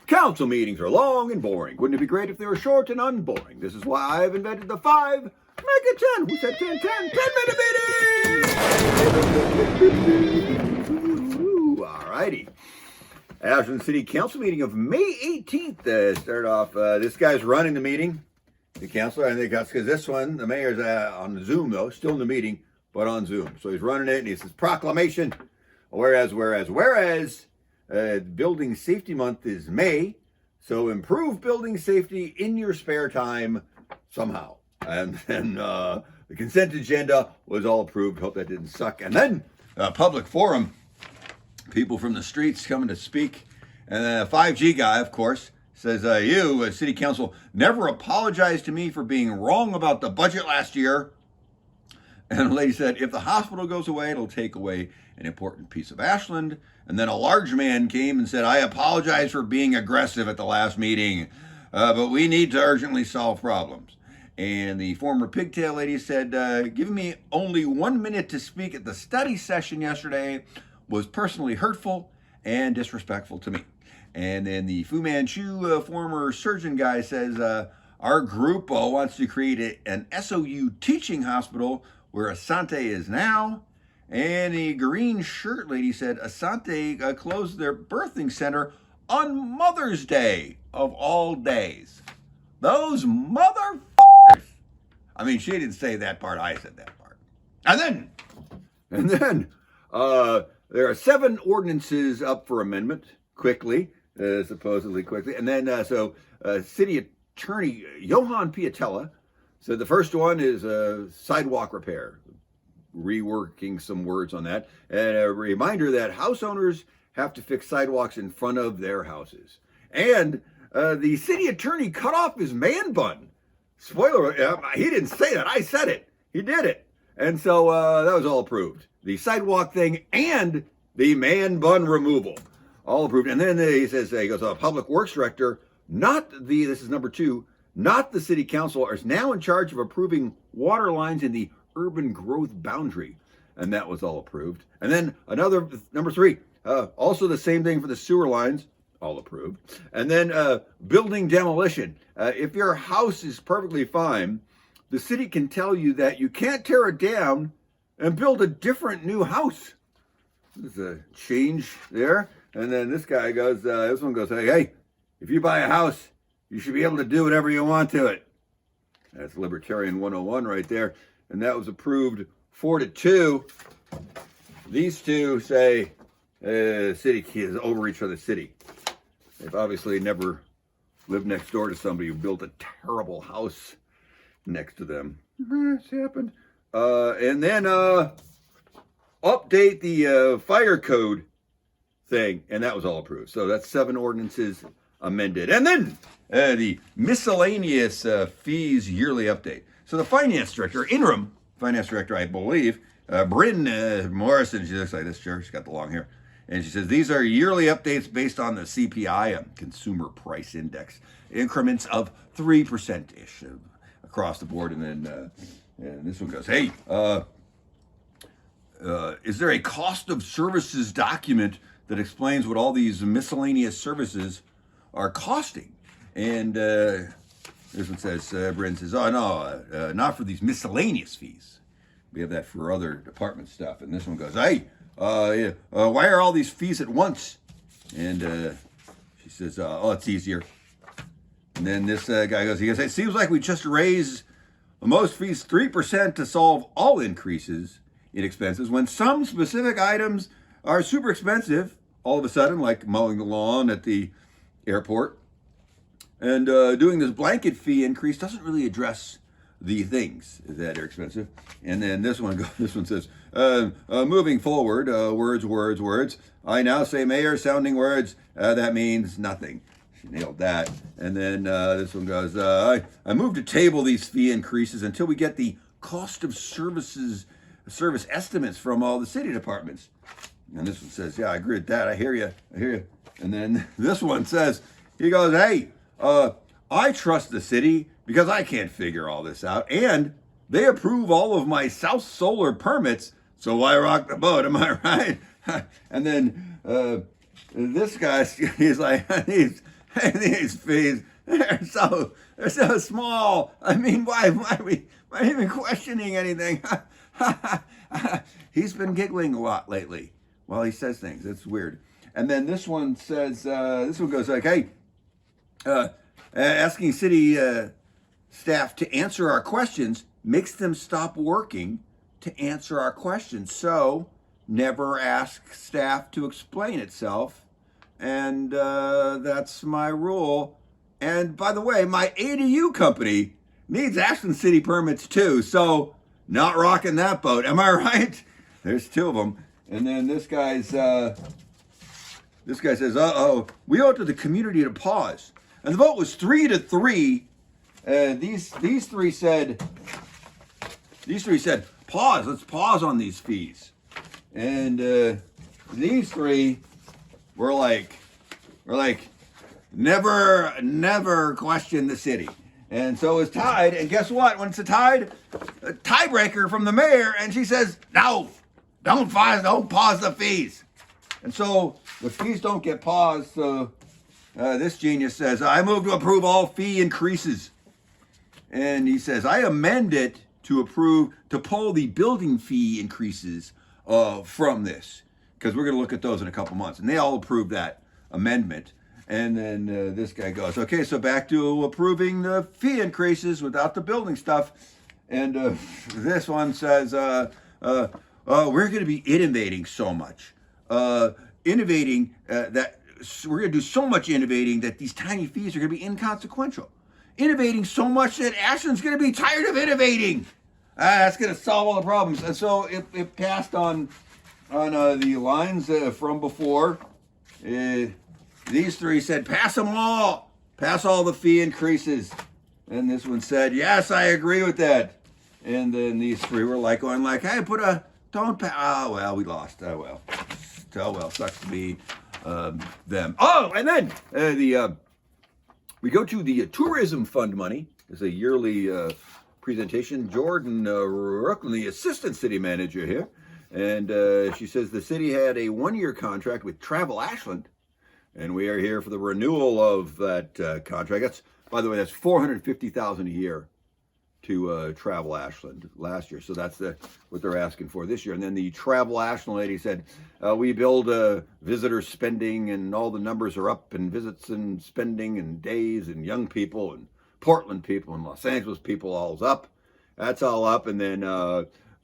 Council meetings are long and boring. Wouldn't it be great if they were short and unboring? This is why I've invented the 5, make it 10. Who said 10? 10 minute meeting! Alrighty. Ashland City Council meeting of May 18th. Start off, this guy's running the meeting, the councilor, I think that's because this one, the mayor's on Zoom though, still in the meeting, but on Zoom. So he's running it and he says, proclamation, whereas, Building Safety Month is May, so improve building safety in your spare time somehow. And then the consent agenda was all approved. Hope that didn't suck. And then public forum, people from the streets coming to speak. And then a 5G guy, of course, says, you, City Council, never apologized to me for being wrong about the budget last year. And the lady said, if the hospital goes away, it'll take away an important piece of Ashland. And then a large man came and said, I apologize for being aggressive at the last meeting, but we need to urgently solve problems. And the former pigtail lady said, giving me only 1 minute to speak at the study session yesterday was personally hurtful and disrespectful to me. And then the Fu Manchu former surgeon guy says, our group wants to create an SOU teaching hospital where Asante is now. And the green shirt lady said Asante closed their birthing center on Mother's Day of all days. Those motherfuckers. I mean, she didn't say that part. I said that part. And then there are 7 ordinances up for amendment quickly, supposedly quickly. And then City Attorney Johan Piatella said the first one is sidewalk repair. Reworking some words on that. And a reminder that house owners have to fix sidewalks in front of their houses. And the city attorney cut off his man bun. Spoiler, he didn't say that. I said it. He did it. And so that was all approved. The sidewalk thing and the man bun removal. All approved. And then he says, he goes, public works director, this is number 2, not the city council, is now in charge of approving water lines in the urban growth boundary, and that was all approved. And then another, number 3, also the same thing for the sewer lines, all approved. And then building demolition. If your house is perfectly fine, the city can tell you that you can't tear it down and build a different new house. There's a change there. And then this guy goes, this one goes, hey, if you buy a house, you should be able to do whatever you want to it. That's Libertarian 101 right there. And that was approved 4-2. These two say city is overreach for the city. They've obviously never lived next door to somebody who built a terrible house next to them. It's happened. And then update the fire code thing, and that was all approved. So that's 7 ordinances amended. And then the miscellaneous fees yearly update. So the finance director, interim finance director, I believe, Bryn Morrison, she looks like this, sure, she's got the long hair. And she says, these are yearly updates based on the CPI, Consumer Price Index, increments of 3%-ish across the board. And then and this one goes, hey, is there a cost of services document that explains what all these miscellaneous services are costing? And this one says, Bryn says, oh, no, not for these miscellaneous fees. We have that for other department stuff. And this one goes, hey, why are all these fees at once? And she says, oh, it's easier. And then this guy goes, it seems like we just raised most fees 3% to solve all increases in expenses when some specific items are super expensive all of a sudden, like mowing the lawn at the airport. And doing this blanket fee increase doesn't really address the things that are expensive. And then this one says, moving forward, words. I now say mayor sounding words. That means nothing. She nailed that. And then this one goes, I move to table these fee increases until we get the cost of service estimates from all the city departments. And this one says, yeah, I agree with that. I hear you. And then this one says, he goes, hey, I trust the city because I can't figure all this out. And they approve all of my South Solar permits. So why rock the boat? Am I right? And then this guy, he's like, These fees, they're so small. I mean, why are we even questioning anything? He's been giggling a lot lately while he says things. It's weird. And then this one says, this one goes like, hey, asking city staff to answer our questions makes them stop working to answer our questions. So never ask staff to explain itself. And that's my rule. And by the way, my ADU company needs Ashland City permits too. So not rocking that boat. Am I right? There's two of them. And then this guy says, we owe it to the community to pause. And the vote was 3-3. These three said, pause. Let's pause on these fees. And these three were like, never question the city. And so it's tied. And guess what? When it's a tiebreaker from the mayor, and she says, no, don't pause the fees. And so the fees don't get paused. So this genius says, I move to approve all fee increases. And he says, I amend it to pull the building fee increases from this, because we're going to look at those in a couple months. And they all approved that amendment. And then this guy goes, okay, so back to approving the fee increases without the building stuff. And this one says, we're going to be innovating so much. That we're going to do so much innovating that these tiny fees are going to be inconsequential. Innovating so much that Ashland's going to be tired of innovating. That's going to solve all the problems. And so it passed on the lines from before. These three said, pass them all. Pass all the fee increases. And this one said, yes, I agree with that. And then these three were like going like, hey, don't pass. Oh, well, we lost. Oh, well, sucks to be them. Oh, and then we go to the tourism fund money. It's a yearly presentation. Jordan Rooklyn, the assistant city manager here. And she says the city had a 1-year contract with Travel Ashland. And we are here for the renewal of that contract. That's, by the way, that's $450,000 a year to Travel Ashland last year. So that's what they're asking for this year. And then the Travel Ashland lady said, we build visitor spending, and all the numbers are up, and visits and spending and days and young people and Portland people and Los Angeles people, all's up. That's all up. And then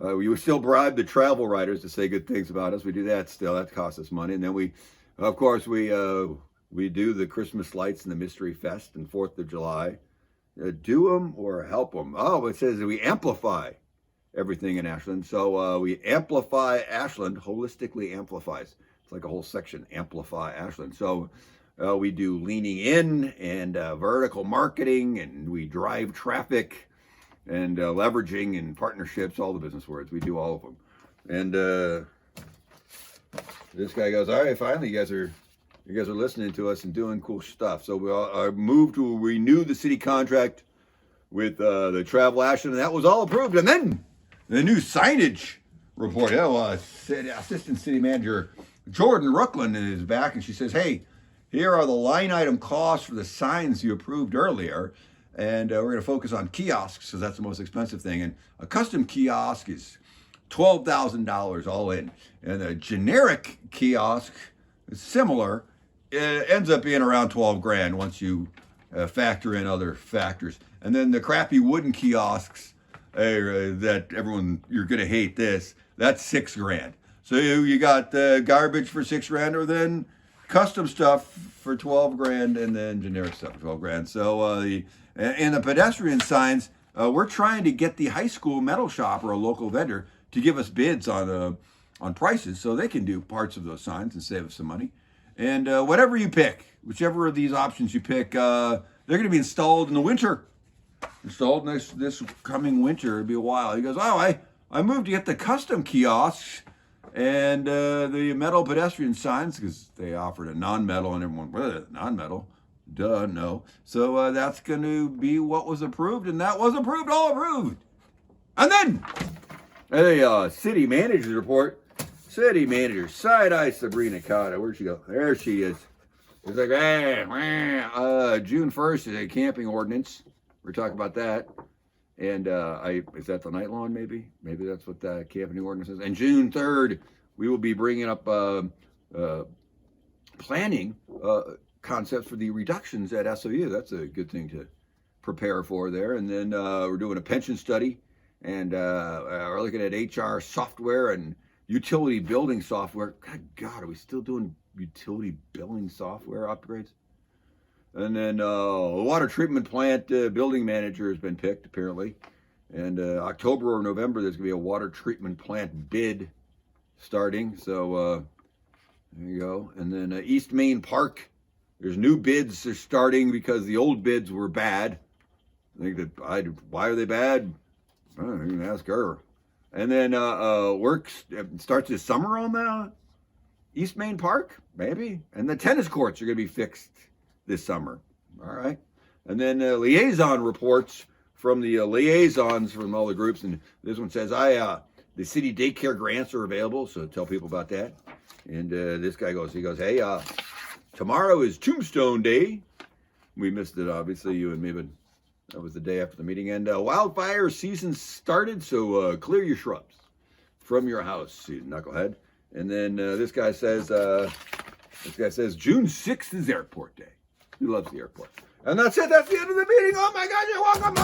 we would still bribe the travel writers to say good things about us. We do that still. That costs us money. And then we do the Christmas lights and the Mystery Fest and 4th of July. Do them or help them. Oh, it says that we amplify everything in Ashland. So we amplify Ashland, holistically amplifies. It's like a whole section, amplify Ashland. So we do leaning in and vertical marketing, and we drive traffic and leveraging and partnerships, all the business words. We do all of them. And this guy goes, all right, finally, you guys are listening to us and doing cool stuff. So we moved to renew the city contract with the Travel Ashland, and that was all approved. And then the new signage report. Assistant City Manager Jordan Rooklyn is back, and she says, hey, here are the line item costs for the signs you approved earlier. And we're going to focus on kiosks, because that's the most expensive thing. And a custom kiosk is $12,000 all in. And a generic kiosk is similar. It ends up being around $12,000 once you factor in other factors. And then the crappy wooden kiosks that you're going to hate this, that's $6,000. So you got garbage for $6,000, or then custom stuff for $12,000, and then generic stuff for $12,000. So and the pedestrian signs, we're trying to get the high school metal shop or a local vendor to give us bids on prices, so they can do parts of those signs and save us some money. And whatever you pick, whichever of these options you pick, they're going to be installed in the winter. Installed this coming winter. It'll be a while. He goes, oh, I moved to get the custom kiosks and the metal pedestrian signs, because they offered a non-metal, and everyone, what, non-metal? Duh, no. So that's going to be what was approved, and that was approved, all approved. And then a city manager's report. City manager, side-eye Sabrina Cotta. Where'd she go? There she is. It's like, hey, June 1st is a camping ordinance. We're talking about that. And is that the night lawn? Maybe that's what the camping ordinance is. And June 3rd, we will be bringing up planning concepts for the reductions at SOU. That's a good thing to prepare for there. And then we're doing a pension study, and we're looking at HR software and utility building software. God, are we still doing utility billing software upgrades? And then the water treatment plant building manager has been picked, apparently. And October or November, there's going to be a water treatment plant bid starting. So there you go. And then East Main Park, there's new bids are starting because the old bids were bad. I think that why are they bad? I don't know, you can ask her. And then work starts this summer on the East Main Park, maybe. And the tennis courts are going to be fixed this summer. All right. And then liaison reports from the liaisons from all the groups. And this one says, the city daycare grants are available, so tell people about that. And this guy goes, hey, tomorrow is Tombstone Day. We missed it, obviously, you and me, but that was the day after the meeting. And wildfire season started, so clear your shrubs from your house, you knucklehead. And then this guy says June 6th is airport day. He loves the airport. And that's it. That's the end of the meeting. Oh my God, you're welcome.